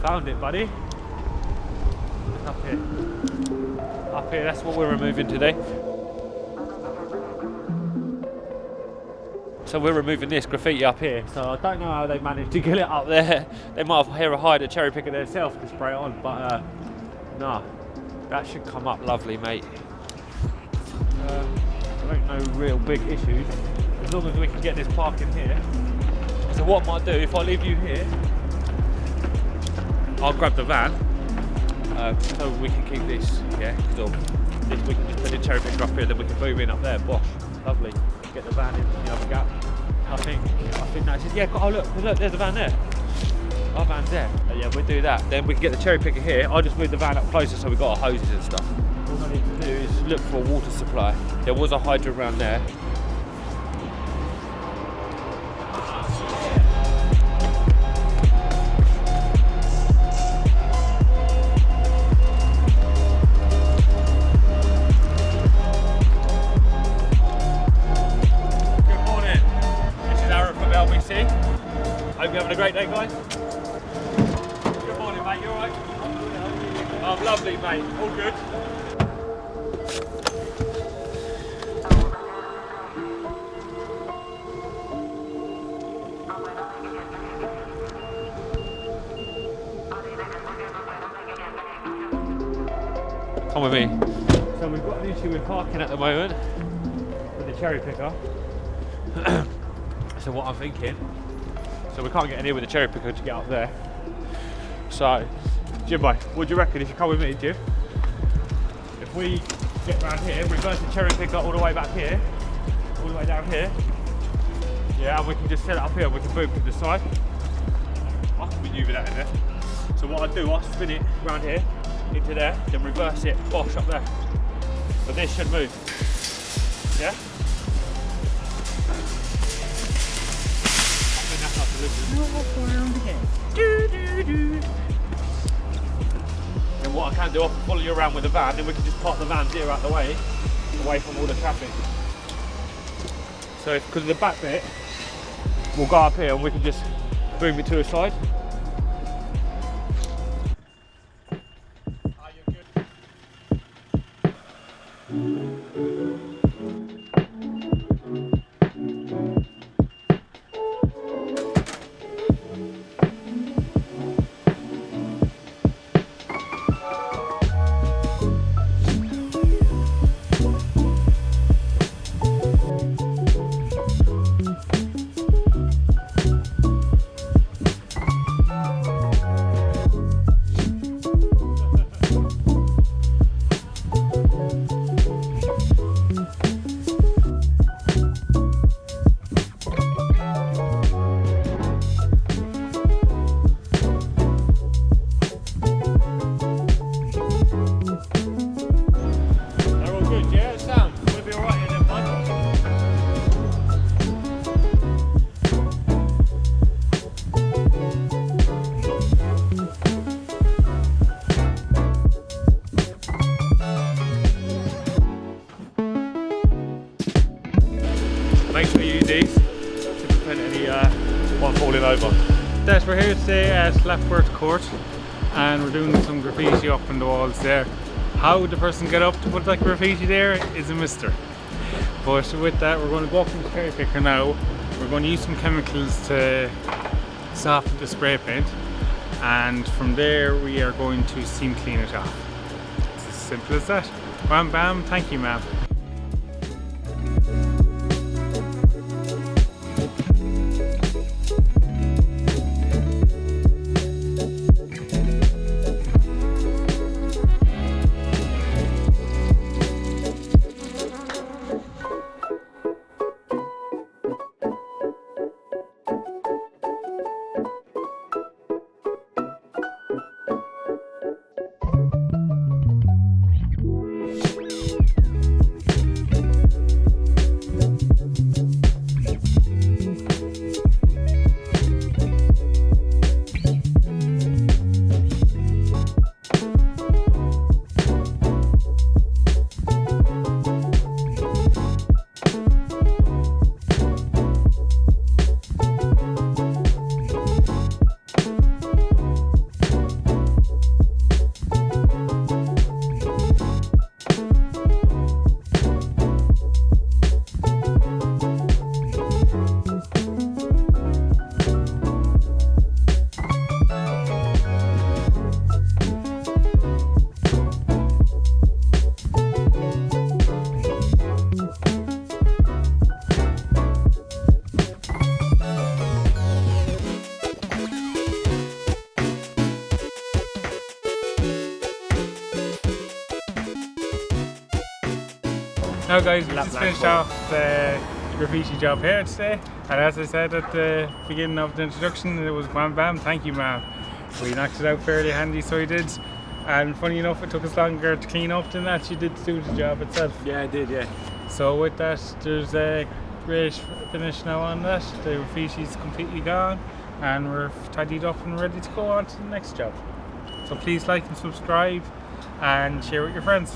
Found it, buddy. It's up here. Up here, that's what we're removing today. So we're removing this graffiti up here. So I don't know how they managed to get it up there. They might have hired a cherry picker themselves to spray it on, but no, that should come up lovely, mate. There ain't no real big issues as long as we can get this parking here. So what I might do, if I leave you here, I'll grab the van so we can keep this, yeah, so this we can just put the cherry picker up here, then we can move in up there, bosh, lovely. Get the van in the other gap. I think that's it. Yeah, oh look, there's the van there. Our van's there. Yeah, we'll do that. Then we can get the cherry picker here. I'll just move the van up closer so we've got our hoses and stuff. All I need to do is look for a water supply. There was a hydrant around there. Hope you're having a great day, guys. Good morning, mate. You alright? Oh, lovely, mate. All good. Come with me. So we've got an issue with parking at the moment with the cherry picker. So what I'm thinking, so we can't get in here with the cherry picker to get up there. So, Jimbo, what do you reckon if you come with me, Jim? If we get round here, reverse the cherry picker all the way back here, all the way down here, yeah, and we can just set it up here and we can move to the side. I can maneuver that in there. So what I do, I spin it round here, into there, then reverse it, bosh, up there. But this should move, yeah? Then what I can do, I can follow you around with the van, then we can just park the van here out the way, away from all the traffic. So because of the back bit, we'll go up here and we can just boom it to the side. Make sure you use these to prevent any one falling over. Yes, we're here today at Lapworth Court and we're doing some graffiti up on the walls there. How the person get up to put that graffiti there is a mystery. But with that, we're going to go up in the cherry picker now. We're going to use some chemicals to soften the spray paint, and from there we are going to steam clean it off. It's as simple as that. Bam bam, thank you ma'am. Now guys, we Lap just blank finished ball. off the graffiti job here today, and as I said at the beginning of the introduction, it was wham bam, thank you ma'am. We knocked it out fairly handy, so we did. And funny enough, it took us longer to clean up than actually did to do the job itself. Yeah, I did, yeah. So with that, there's a great finish now on that. The graffiti's completely gone, and we're tidied up and ready to go on to the next job. So please like and subscribe and share with your friends.